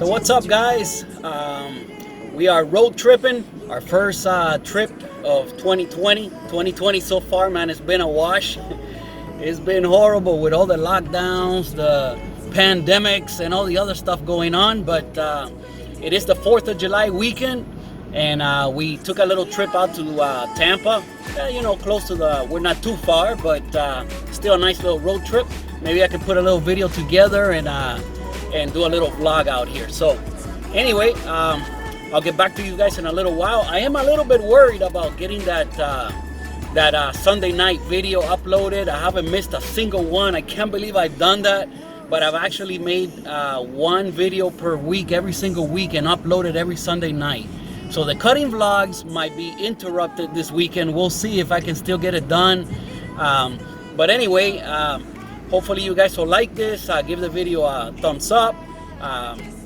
So what's up, guys? We are road tripping. Our first trip of 2020. 2020 so far, man, it's been a wash. It's been horrible with all the lockdowns, the pandemics, and all the other stuff going on. But it is the 4th of July weekend, and we took a little trip out to Tampa. Close to we're not too far, but still a nice little road trip. Maybe I can put a little video together and do a little vlog out here. So anyway, I'll get back to you guys in a little while. I am a little bit worried about getting that Sunday night video uploaded. I haven't missed a single one. I can't believe I've done that, but I've actually made one video per week every single week and uploaded every Sunday night. So the cutting vlogs might be interrupted this weekend. We'll see if I can still get it done. But anyway, hopefully you guys will like this. Give the video a thumbs up.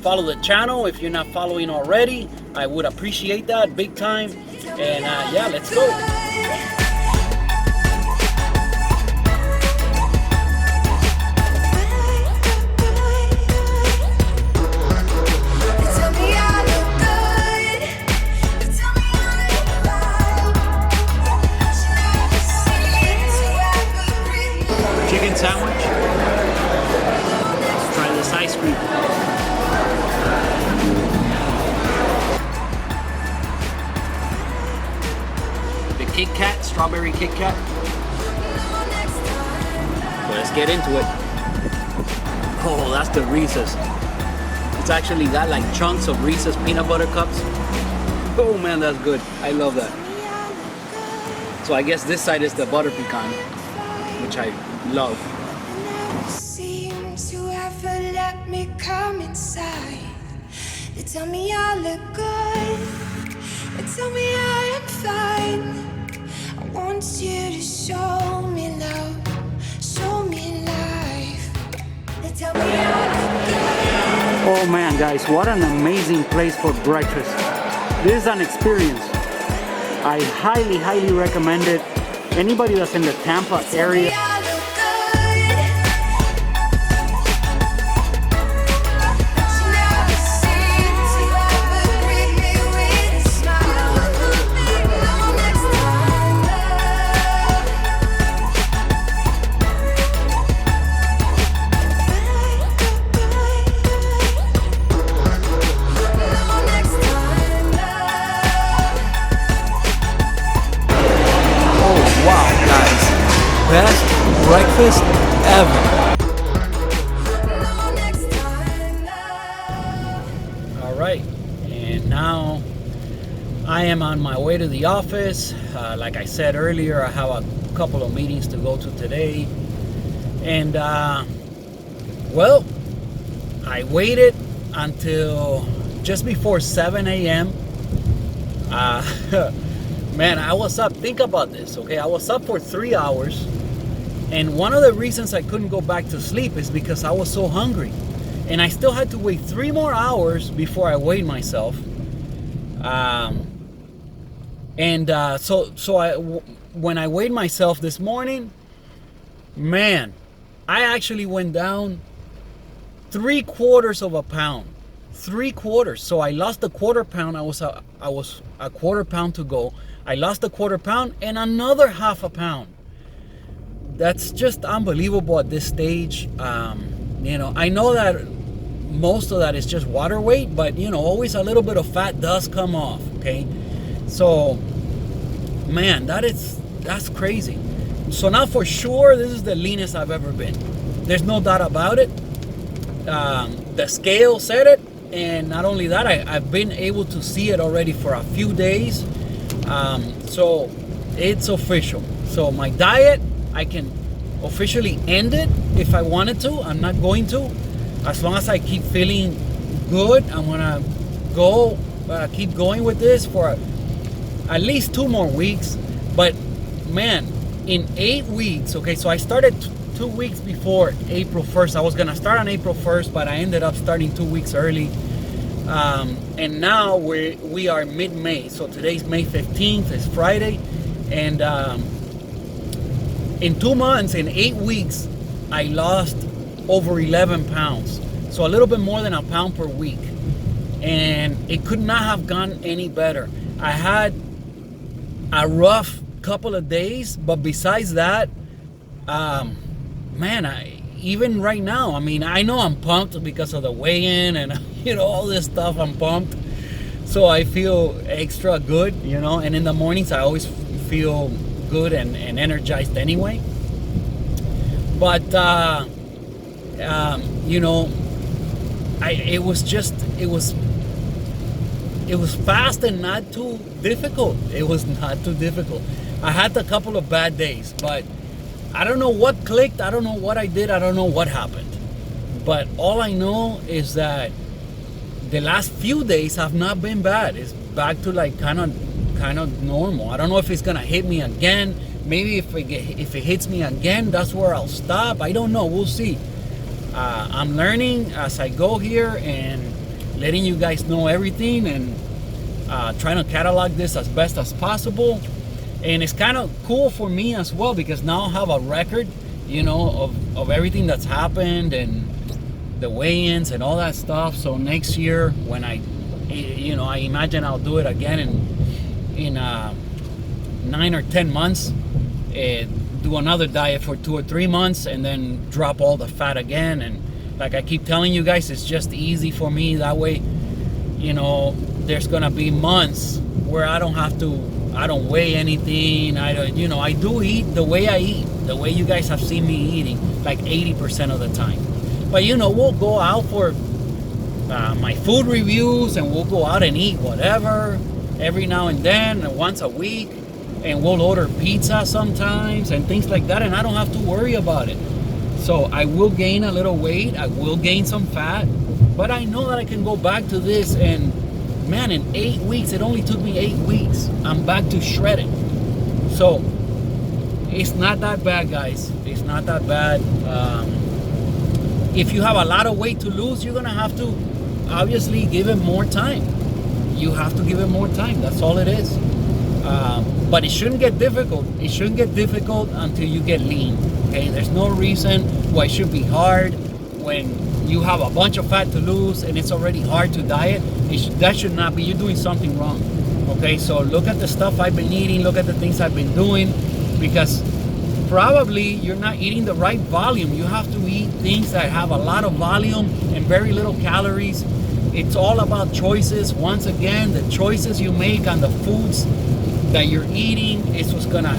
Follow the channel if you're not following already. I would appreciate that big time. And yeah, let's go. Chicken sandwich. Let's try this ice cream. The Kit Kat, strawberry Kit Kat. Let's get into it. Oh, that's the Reese's. It's actually got like chunks of Reese's peanut butter cups. Oh man, that's good. I love that. So I guess this side is the butter pecan, which I love. Seem to ever let me come inside. They tell me I look good. They tell me I am fine. I want you to show me love, show me life. They tell me I look good. Oh man, guys, what an amazing place for breakfast. This is an experience. I highly recommend it. Anybody that's in the Tampa area. Best breakfast ever. All right, and now I am on my way to the office. Like I said earlier, I have a couple of meetings to go to today. And well, I waited until just before 7 a.m. Man, I was up, think about this, okay? I was up for 3 hours, and one of the reasons I couldn't go back to sleep is because I was so hungry. And I still had to wait 3 more hours before I weighed myself. When I weighed myself this morning, man, I actually went down 3/4 of a pound. 3/4. So I lost a 1/4 pound. I was a 1/4 pound to go. I lost a 1/4 pound and another 1/2 pound. That's just unbelievable at this stage. I know that most of that is just water weight, but always a little bit of fat does come off. Okay, so man, that's crazy. So now for sure, this is the leanest I've ever been. There's no doubt about it. The scale said it, and not only that, I've been able to see it already for a few days. So it's official. So my diet, I can officially end it if I wanted to. I'm not going to. As long as I keep feeling good, I'm gonna keep going with this for at least 2 more weeks. But man, in 8 weeks, okay, so I started 2 weeks before April 1st. I was gonna start on April 1st, but I ended up starting 2 weeks early. And now we are mid-May, so today's May 15th, it's Friday, and in 2 months, in 8 weeks, I lost over 11 pounds. So a little bit more than a pound per week. and it could not have gone any better. I had a rough couple of days, but besides that, man, even right now, I mean, I know I'm pumped because of the weigh-in and all this stuff. I'm pumped, so I feel extra good, and in the mornings I always feel good and energized anyway. But it was fast and not too difficult. It was not too difficult. I had a couple of bad days, but I don't know what clicked. I don't know what I did. I don't know what happened. But all I know is that the last few days have not been bad. It's back to like kind of normal. I don't know if it's gonna hit me again. Maybe if it hits me again, that's where I'll stop. I don't know. We'll see. I'm learning as I go here and letting you guys know everything, and trying to catalog this as best as possible. And it's kind of cool for me as well, because now I have a record, of everything that's happened and the weigh-ins and all that stuff. So next year, when I imagine I'll do it again in 9 or 10 months, do another diet for 2 or 3 months, and then drop all the fat again. And like I keep telling you guys, it's just easy for me that way. There's gonna be months where I don't weigh anything. I do eat the way I eat, the way you guys have seen me eating, like 80% of the time. But we'll go out for my food reviews, and we'll go out and eat whatever every now and then, once a week, and we'll order pizza sometimes and things like that, and I don't have to worry about it. So I will gain a little weight, I will gain some fat, but I know that I can go back to this, and man, in 8 weeks, it only took me 8 weeks, I'm back to shredded. So it's not that bad, guys. It's not that bad. If you have a lot of weight to lose, you're gonna have to obviously give it more time. You have to give it more time. That's all it is. But it shouldn't get difficult. It shouldn't get difficult until you get lean. Okay, there's no reason why it should be hard when you have a bunch of fat to lose and it's already hard to diet. That should not be. You're doing something wrong. Okay, so look at the stuff I've been eating. Look at the things I've been doing, because probably you're not eating the right volume. You have to eat things that have a lot of volume and very little calories. It's all about choices. Once again, the choices you make on the foods that you're eating is what's gonna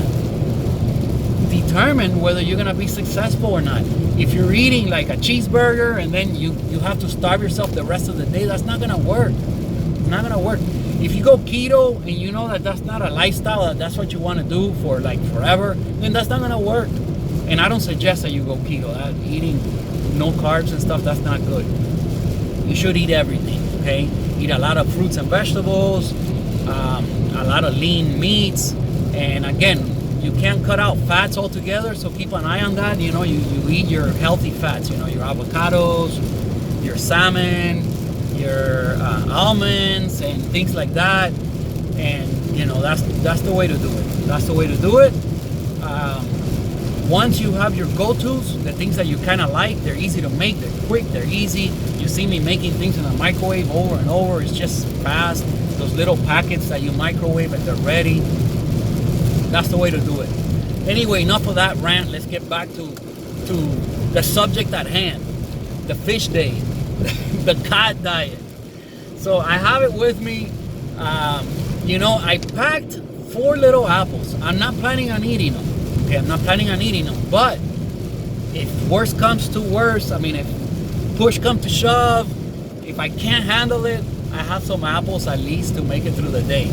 determine whether you're gonna be successful or not. If you're eating like a cheeseburger and then you have to starve yourself the rest of the day, that's not gonna work. It's not gonna work. If you go keto and you know that that's not a lifestyle, that's what you want to do for like forever, then that's not gonna work. And I don't suggest that you go keto. Eating no carbs and stuff, that's not good. You should eat everything, okay? Eat a lot of fruits and vegetables, a lot of lean meats, and again, you can't cut out fats altogether, so keep an eye on that. You eat your healthy fats, your avocados, your salmon, your almonds and things like that, and that's the way to do it. That's the way to do it. Once you have your go-tos, the things that you kind of like, they're easy to make, they're quick, they're easy. You see me making things in the microwave over and over. It's just fast. Those little packets that you microwave and they're ready. That's the way to do it. Anyway, enough of that rant. Let's get back to the subject at hand, the fish day, the cod diet. So I have it with me. I packed 4 little apples. I'm not planning on eating them. Okay, I'm not planning on eating them. But if worse comes to worse, if push comes to shove, if I can't handle it, I have some apples at least to make it through the day.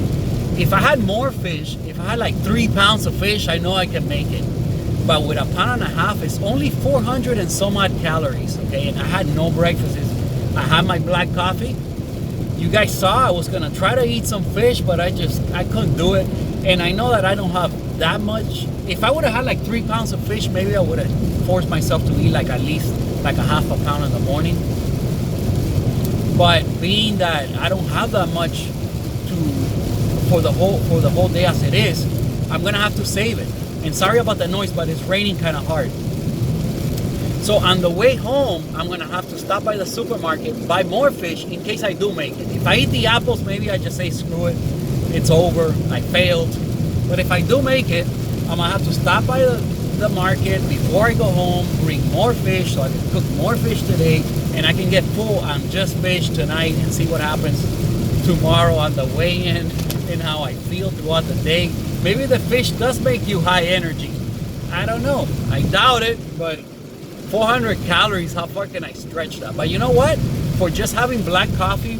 If I had more fish, if I had like 3 pounds of fish, I know I can make it. But with 1.5 pounds, it's only 400 and some odd calories, okay? And I had no breakfast. I had my black coffee. You guys saw I was gonna try to eat some fish, but I couldn't do it. And I know that I don't have that much. If I would have had like 3 pounds of fish, maybe I would have forced myself to eat like at least like 1/2 pound in the morning. But being that I don't have that much for the whole day as it is, I'm gonna have to save it. And sorry about the noise, but it's raining kind of hard. So on the way home, I'm gonna have to stop by the supermarket, buy more fish in case I do make it. If I eat the apples, maybe I just say screw it, it's over, I failed. But if I do make it, I'm gonna have to stop by the market before I go home, bring more fish so I can cook more fish today, and I can get full on just fish tonight and see what happens tomorrow on the way in and how I feel throughout the day. Maybe the fish does make you high energy. I don't know. I doubt it, but 400 calories, how far can I stretch that? But you know what? For just having black coffee,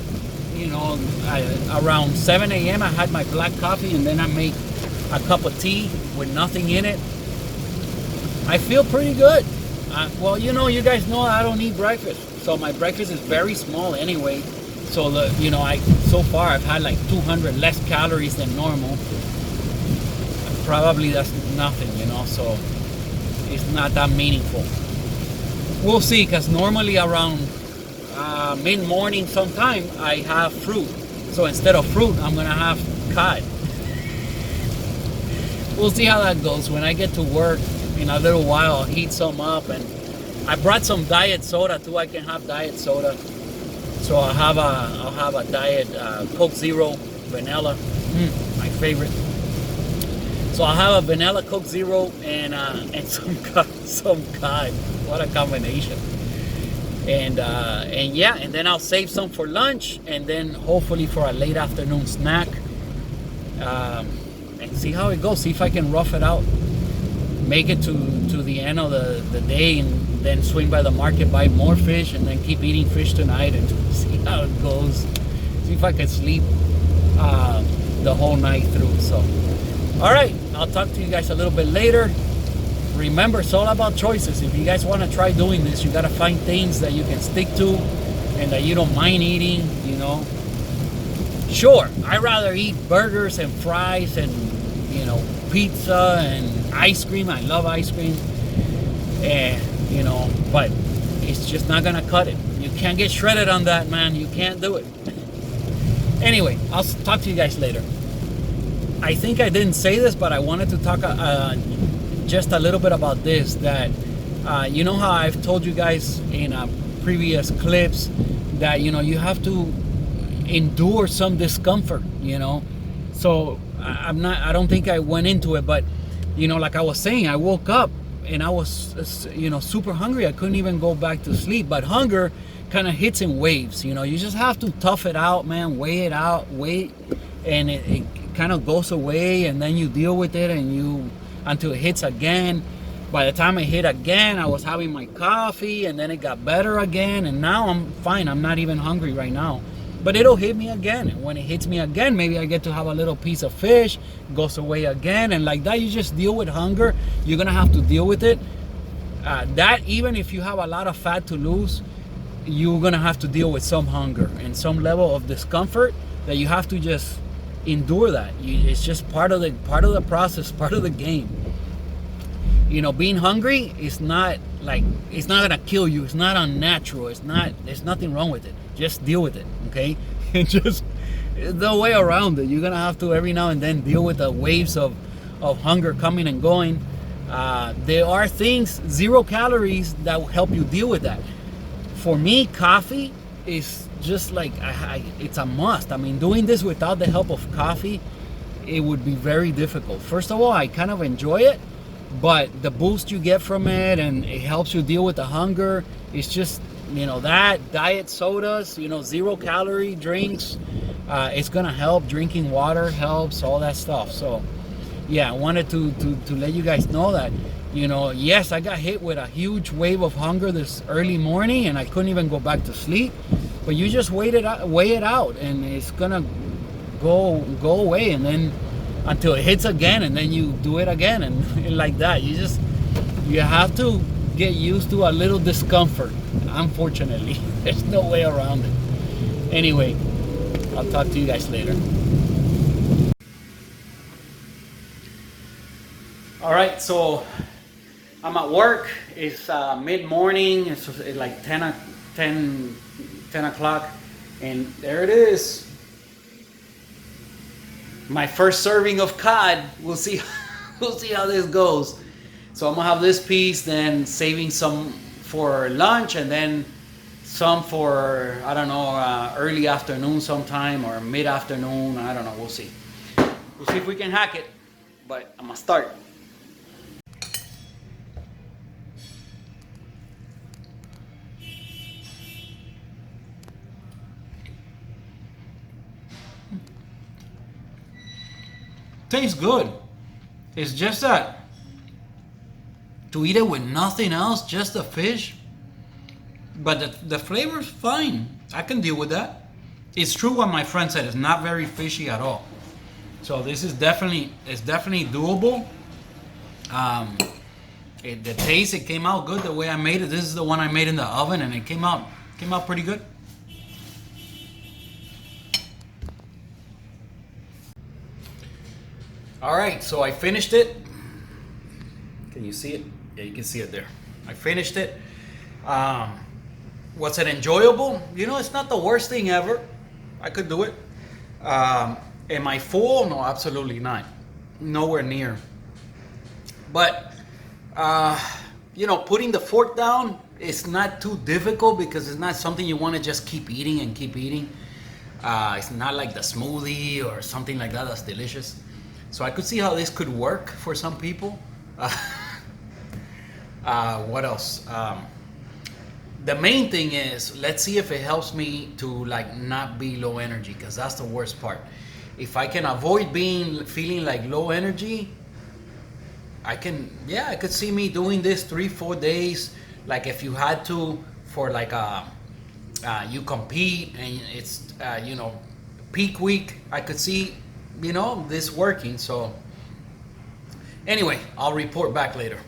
around 7 a.m. I had my black coffee and then I make a cup of tea with nothing in it. I feel pretty good. Well, you guys know I don't eat breakfast. So my breakfast is very small anyway. So, so far I've had like 200 less calories than normal. Probably that's nothing, so it's not that meaningful. We'll see, because normally around mid-morning sometime I have fruit. So instead of fruit, I'm gonna have cod. We'll see how that goes. When I get to work in a little while, I'll heat some up, and I brought some diet soda too. I can have diet soda. So I'll have a diet Coke Zero vanilla, my favorite. So I'll have a vanilla Coke Zero and some cod. What a combination! And then I'll save some for lunch, and then hopefully for a late afternoon snack. And see how it goes. See if I can rough it out. Make it to the end of the day, and then swing by the market, buy more fish, and then keep eating fish tonight and see how it goes. See if I can sleep the whole night through. So, all right, I'll talk to you guys a little bit later. Remember, it's all about choices. If you guys want to try doing this, you got to find things that you can stick to and that you don't mind eating, Sure, I'd rather eat burgers and fries and, pizza and ice cream. I love ice cream. And, but it's just not going to cut it. You can't get shredded on that, man. You can't do it. Anyway, I'll talk to you guys later. I think I didn't say this, but I wanted to talk just a little bit about this. That you know how I've told you guys in previous clips that you have to endure some discomfort. So I don't think I went into it, but like I was saying, I woke up and I was super hungry. I couldn't even go back to sleep. But hunger kind of hits in waves. You just have to tough it out, man. Wait, and it kind of goes away, and then you deal with it until it hits again. By the time it hit again, I was having my coffee, and then it got better again, and now I'm fine. I'm not even hungry right now, but it'll hit me again. And when it hits me again, maybe I get to have a little piece of fish, goes away again, and like that, you just deal with hunger. You're gonna have to deal with it. That even if you have a lot of fat to lose, you're gonna have to deal with some hunger and some level of discomfort that you have to just endure. That it's just part of the process, part of the game. Being hungry is not it's not gonna kill you. It's not unnatural. There's nothing wrong with it. Just deal with it, okay? And just the way around it. You're gonna have to every now and then deal with the waves of hunger coming and going. There are things, 0 calories, that will help you deal with that. For me, coffee is just like it's a must. I mean, doing this without the help of coffee, it would be very difficult. First of all, I kind of enjoy it, but the boost you get from it, and it helps you deal with the hunger. It's just that diet sodas, 0 calorie drinks, it's gonna help. Drinking water helps, all that stuff. So yeah, I wanted to let you guys know that yes, I got hit with a huge wave of hunger this early morning, and I couldn't even go back to sleep. But you just weigh it out, and it's gonna go away, and then until it hits again, and then you do it again, and like that. You have to get used to a little discomfort. Unfortunately, there's no way around it. Anyway, I'll talk to you guys later. All right, so I'm at work. It's mid-morning. It's like 10 o'clock, and there it is. My first serving of cod. We'll see how this goes. So I'm gonna have this piece, then saving some for lunch, and then some for, I don't know, early afternoon sometime or mid-afternoon. I don't know, we'll see. We'll see if we can hack it, but I'm gonna start. Tastes good. It's just that to eat it with nothing else, just the fish. But the flavor's fine. I can deal with that. It's true what my friend said. It's not very fishy at all. So this is definitely doable. The taste, it came out good the way I made it. This is the one I made in the oven, and it came out pretty good. All right, so I finished it. Can you see it? Yeah, you can see it there. I finished it. Was it enjoyable? You know, it's not the worst thing ever. I could do it. Am I full? No, absolutely not. Nowhere near. But, you know, putting the fork down is not too difficult because it's not something you want to just keep eating and keep eating. It's not like the smoothie or something like that that's delicious. So I could see how this could work for some people. What else? The main thing is, let's see if it helps me to like not be low energy, because that's the worst part. If I can avoid feeling like low energy, I could see me doing this 3-4 days. Like if you had to, for like you compete and it's you know, peak week, I could see, you know, this working. So anyway, I'll report back later.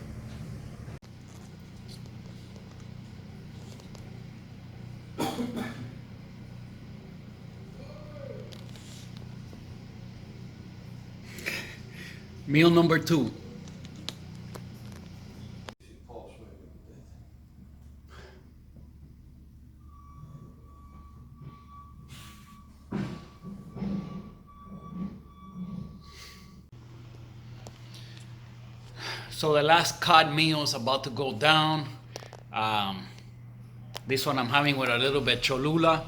Meal number 2. So the last cod meal is about to go down. This one I'm having with a little bit Cholula.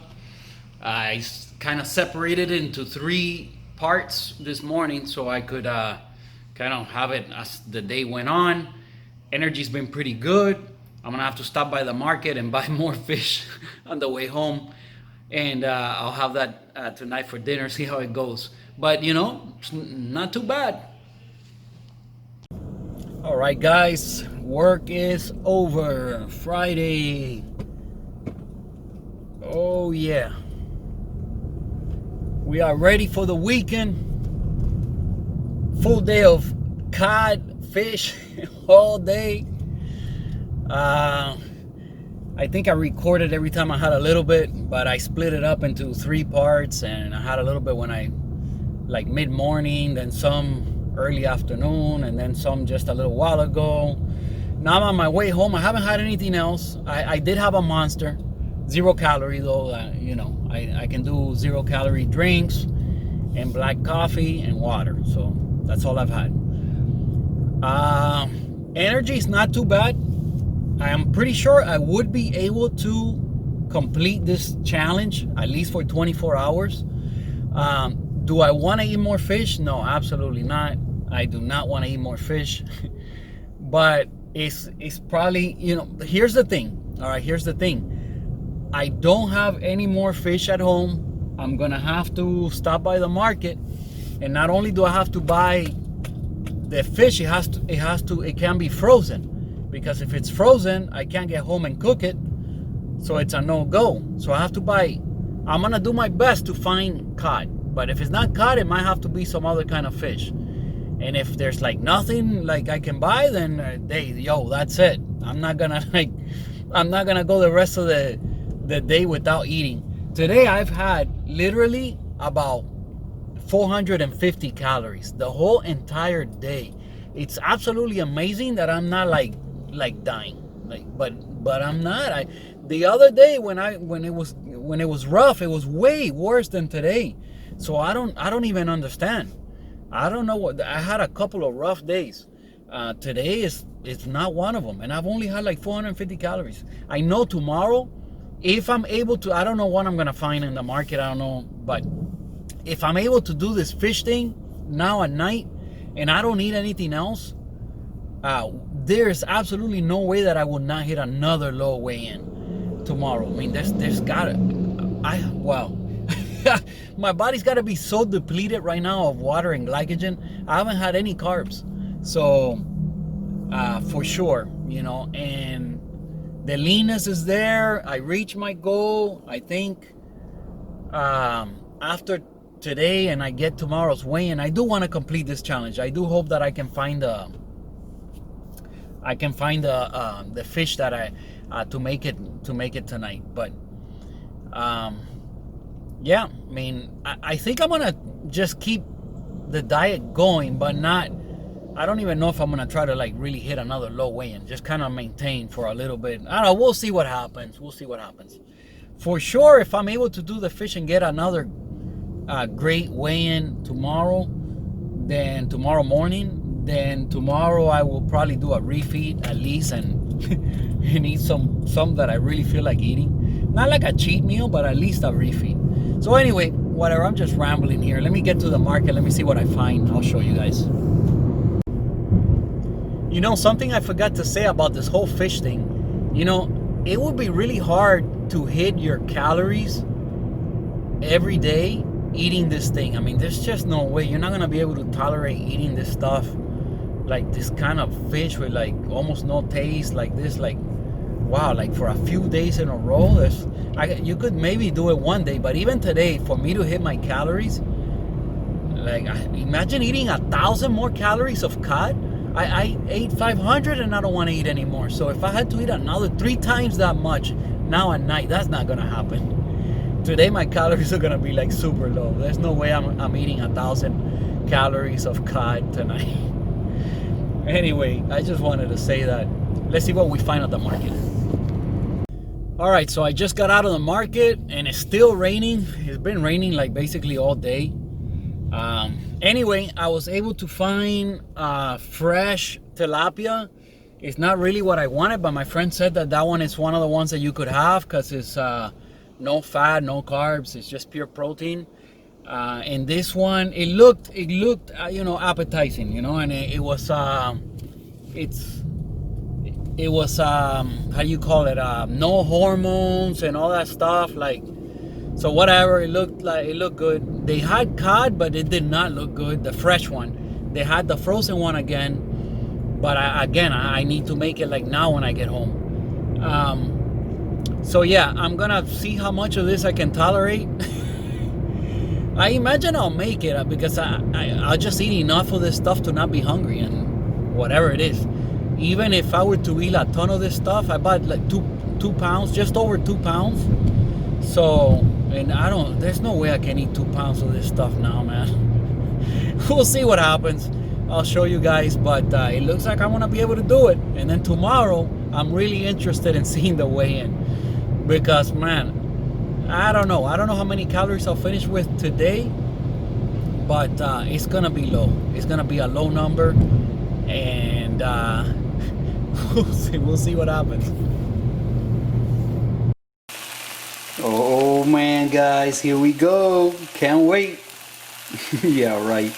I kind of separated it into 3 parts this morning so I could kind of have it as the day went on. Energy's been pretty good. I'm gonna have to stop by the market and buy more fish on the way home, and I'll have that tonight for dinner, see how it goes. But you know, it's not too bad. All right, guys, work is over. Friday. Oh yeah, we are ready for the weekend. Full day of cod, fish, all day. I think I recorded every time I had a little bit, but I split it up into 3 parts, and I had a little bit when I, like mid-morning, then some early afternoon, and then some just a little while ago. Now I'm on my way home. I haven't had anything else. I did have a Monster, 0 calorie though. You know, I can do 0 calorie drinks and black coffee and water. So that's all I've had. Energy is not too bad. I am pretty sure I would be able to complete this challenge at least for 24 hours. Do I want to eat more fish? No, absolutely not. I do not want to eat more fish. But it's probably, you know, here's the thing. All right, here's the thing. I don't have any more fish at home. I'm gonna have to stop by the market, and not only do I have to buy the fish, it can be frozen, because if it's frozen, I can't get home and cook it, so it's a no-go. So I have to buy. I'm gonna do my best to find cod, but if it's not cod, it might have to be some other kind of fish. And if there's like nothing like I can buy, then that's it. I'm not gonna go the rest of the day without eating. Today I've had literally about 450 calories the whole entire day. It's absolutely amazing that I'm not like dying. But I'm not. The other day when it was rough, it was way worse than today. So I don't even understand. I don't know what, I had a couple of rough days, Today is not one of them, and I've only had like 450 calories. I know tomorrow, if I'm able to, I don't know what I'm gonna find in the market, I don't know, but if I'm able to do this fish thing now at night and I don't eat anything else, there's absolutely no way that I will not hit another low weigh-in tomorrow. I mean, there's gotta, well, my body's gotta be so depleted right now of water and glycogen. I haven't had any carbs, so for sure, you know, and the leanness is there. I reached my goal. I think after today and I get tomorrow's weigh-in, I do want to complete this challenge. I do hope that I can find the fish that I to make it tonight. But yeah, I mean, I think I'm gonna just keep the diet going, but not, I don't even know if I'm gonna try to like really hit another low weigh-in. Just kind of maintain for a little bit. I don't know, we'll see what happens. For sure, if I'm able to do the fish and get another great weigh-in tomorrow, then tomorrow morning, then tomorrow I will probably do a refeed at least and and eat some that I really feel like eating. Not like a cheat meal, but at least a refeed. So anyway, whatever, I'm just rambling here. Let me get to the market. Let me see what I find. I'll show you guys. You know, something I forgot to say about this whole fish thing, you know, it would be really hard to hit your calories every day eating this thing. I mean, there's just no way. You're not going to be able to tolerate eating this stuff, like this kind of fish with like almost no taste, like this, like, wow, like for a few days in a row. You could maybe do it one day, but even today, for me to hit my calories, like, imagine eating 1,000 more calories of cod. I ate 500 and I don't want to eat anymore. So if I had to eat another 3 times that much now at night, that's not gonna happen. Today my calories are gonna be like super low. There's no way I'm eating 1,000 calories of cod tonight. Anyway, I just wanted to say that. Let's see what we find at the market. All right, so I just got out of the market and it's still raining. It's been raining like basically all day. Anyway, I was able to find fresh tilapia. It's not really what I wanted, but my friend said that one is one of the ones that you could have because it's no fat, no carbs. It's just pure protein. And this one, it looked you know, appetizing, you know, and it was how do you call it, no hormones and all that stuff, like, so whatever. It looked good. They had cod, but it did not look good, the fresh one. They had the frozen one again, but I need to make it like now when I get home. So yeah, I'm gonna see how much of this I can tolerate. I imagine I'll make it because I'll just eat enough of this stuff to not be hungry, and whatever it is. Even if I were to eat a ton of this stuff, I bought like 2 pounds, just over 2 pounds. So, and there's no way I can eat 2 pounds of this stuff now, man. We'll see what happens. I'll show you guys, but it looks like I'm gonna be able to do it. And then tomorrow, I'm really interested in seeing the weigh-in, because man, I don't know how many calories I'll finish with today, but it's gonna be low. It's gonna be a low number, and we'll see what happens. Oh man, guys, here we go. Can't wait. Yeah, right.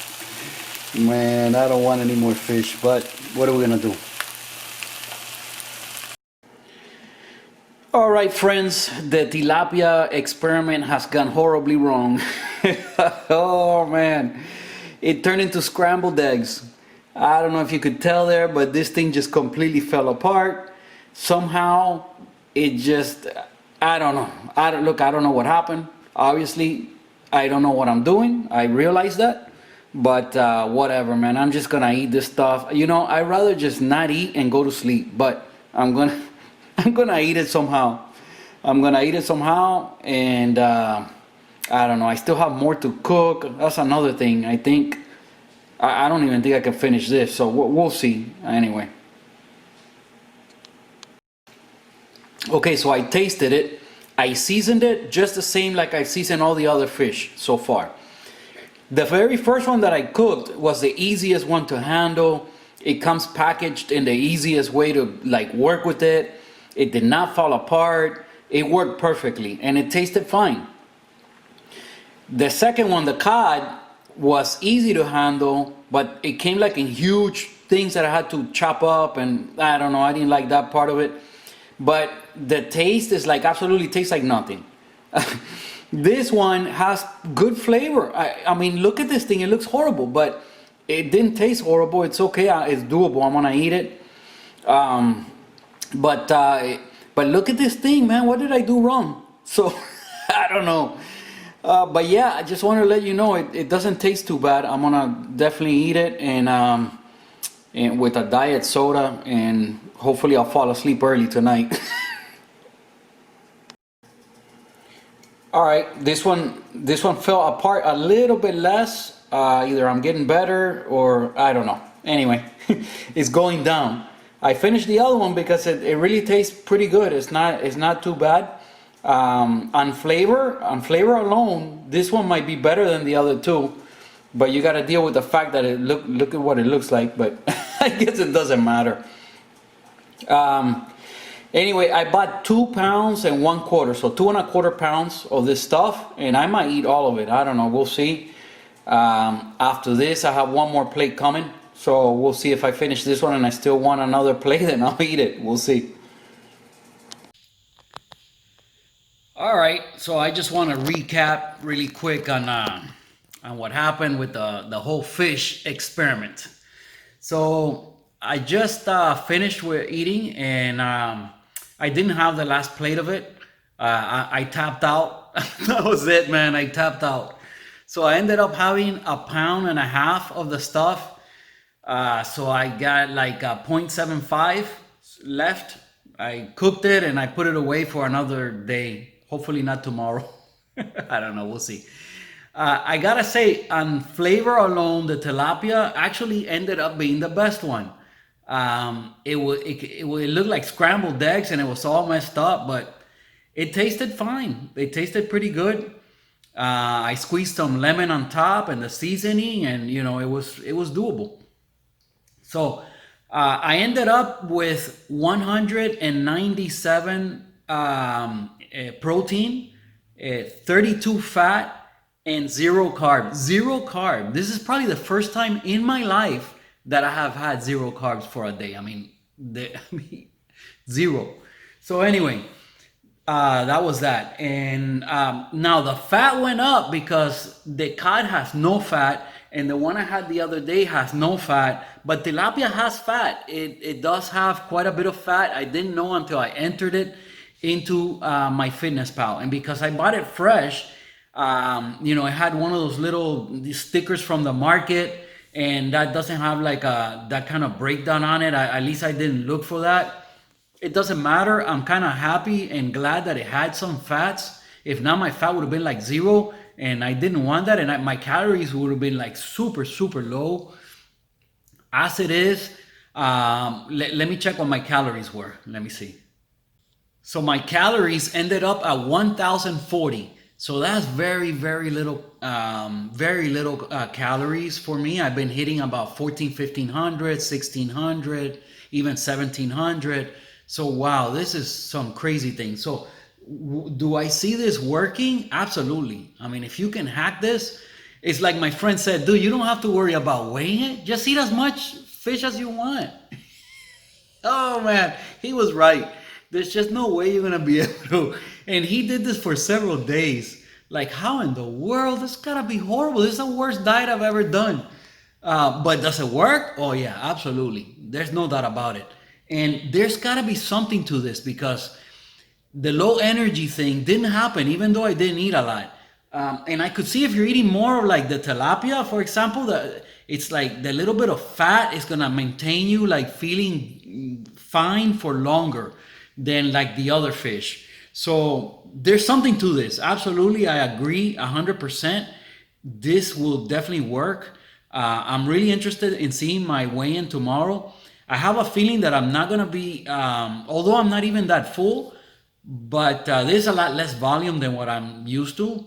Man, I don't want any more fish, but what are we gonna do? All right, friends, the tilapia experiment has gone horribly wrong. Oh man, it turned into scrambled eggs. I don't know if you could tell there, but this thing just completely fell apart. Somehow, it just, I don't know. I don't know what happened. Obviously, I don't know what I'm doing. I realize that. But whatever, man. I'm just gonna eat this stuff. You know, I'd rather just not eat and go to sleep. But I'm gonna eat it somehow. And I don't know. I still have more to cook. That's another thing. I think I don't even think I can finish this. So we'll see. Anyway. Okay, so I tasted it. I seasoned it just the same like I seasoned all the other fish so far. The very first one that I cooked was the easiest one to handle. It comes packaged in the easiest way to like work with it. It did not fall apart. It worked perfectly and it tasted fine. The second one, the cod, was easy to handle, but it came like in huge things that I had to chop up, and I don't know, I didn't like that part of it. But the taste is like absolutely tastes like nothing. This one has good flavor. I mean, look at this thing. It looks horrible, but it didn't taste horrible. It's okay. It's doable. I'm gonna eat it. Um, but look at this thing, man. What did I do wrong? So I don't know. But yeah, I just want to let you know it doesn't taste too bad. I'm gonna definitely eat it and with a diet soda, and hopefully I'll fall asleep early tonight. All right, this one fell apart a little bit less. Either I'm getting better or I don't know. Anyway, it's going down. I finished the other one because it really tastes pretty good. It's not too bad. On flavor alone, this one might be better than the other two, but you got to deal with the fact that look at what it looks like. But I guess it doesn't matter. Anyway, I bought 2 pounds and 1/4, so 2¼ pounds of this stuff, and I might eat all of it. I don't know. We'll see. After this, I have one more plate coming, so we'll see if I finish this one and I still want another plate, then I'll eat it. We'll see. All right, so I just want to recap really quick on what happened with the whole fish experiment. So I just finished with eating, and I didn't have the last plate of it. I tapped out. That was it, man. I tapped out. So I ended up having 1.5 pounds of the stuff. So I got like 0.75 left. I cooked it and I put it away for another day. Hopefully not tomorrow. I don't know. We'll see. I gotta say, on flavor alone, the tilapia actually ended up being the best one. It looked like scrambled eggs and it was all messed up, but it tasted fine. It tasted pretty good. I squeezed some lemon on top and the seasoning, and it was doable. So I ended up with 197 protein, 32 fat, and 0 carb. 0 carb. This is probably the first time in my life that I have had 0 carbs for a day. I mean, zero. So anyway, that was that. And now the fat went up because the cod has no fat, and the one I had the other day has no fat. But tilapia has fat. It does have quite a bit of fat. I didn't know until I entered it into my Fitness Pal, and because I bought it fresh, it had one of those these stickers from the market, and that doesn't have like that kind of breakdown on it. At least I didn't look for that. It doesn't matter. I'm kind of happy and glad that it had some fats. If not, my fat would have been like 0, and I didn't want that, and my calories would have been like super, super low. As it is, let me check what my calories were. Let me see. So my calories ended up at 1,040. So that's very, very little, calories for me. I've been hitting about 1,500, 1,600, even 1,700. So wow, this is some crazy thing. So do I see this working? Absolutely. I mean, if you can hack this, it's like my friend said, dude, you don't have to worry about weighing it. Just eat as much fish as you want. Oh man, he was right. There's just no way you're gonna be able to. And he did this for several days. Like, how in the world? This gotta be horrible. This is the worst diet I've ever done. But does it work? Oh yeah, absolutely. There's no doubt about it. And there's gotta be something to this, because the low energy thing didn't happen, even though I didn't eat a lot. And I could see if you're eating more of like the tilapia, for example, it's like the little bit of fat is gonna maintain you like feeling fine for longer than like the other fish. So there's something to this. Absolutely, I agree 100%. This will definitely work. I'm really interested in seeing my weigh-in tomorrow. I have a feeling that I'm not gonna be, although I'm not even that full, but there's a lot less volume than what I'm used to.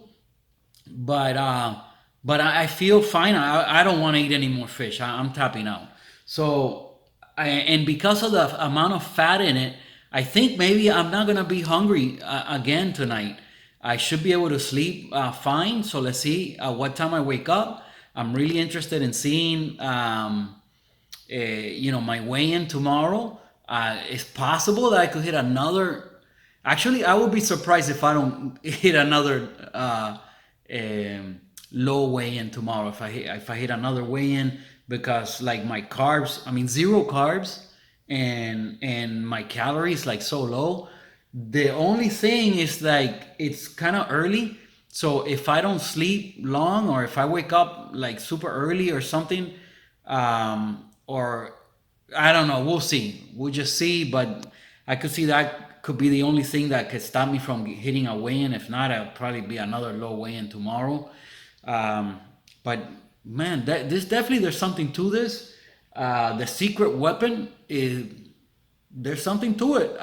But I feel fine. I don't want to eat any more fish. I'm tapping out. So, and because of the amount of fat in it, I think maybe I'm not gonna be hungry again tonight. I should be able to sleep fine. So let's see what time I wake up. I'm really interested in seeing, my weigh-in tomorrow. It's possible that I could hit another. Actually, I would be surprised if I don't hit another low weigh-in tomorrow. If I hit another weigh-in, because like my carbs, I mean zero carbs, and my calories like so low. The only thing is like it's kind of early. So if I don't sleep long, or if I wake up like super early or something, or I don't know, we'll see. We'll just see. But I could see that could be the only thing that could stop me from hitting a weigh-in. If not, I'll probably be another low weigh-in tomorrow. But man, there's something to this. The secret weapon is, there's something to it.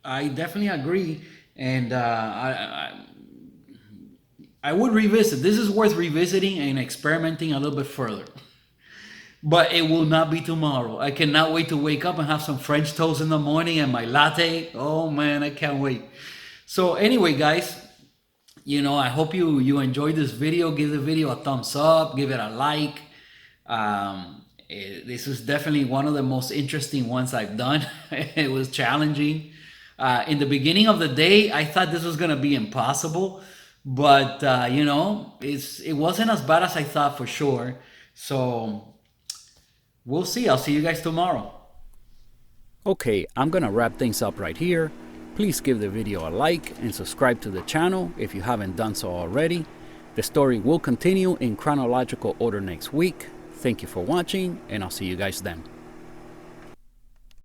I definitely agree, and I would revisit. This is worth revisiting and experimenting a little bit further. But it will not be tomorrow. I cannot wait to wake up and have some French toast in the morning and my latte. Oh man, I can't wait. So anyway, guys, I hope you enjoyed this video. Give the video a thumbs up, give it a like. This is definitely one of the most interesting ones I've done. It was challenging. In the beginning of the day, I thought this was gonna be impossible, but it wasn't as bad as I thought, for sure. So we'll see. I'll see you guys tomorrow. Okay, I'm gonna wrap things up right here. Please give the video a like and subscribe to the channel if you haven't done so already. The story will continue in chronological order next week. Thank you for watching, and I'll see you guys then.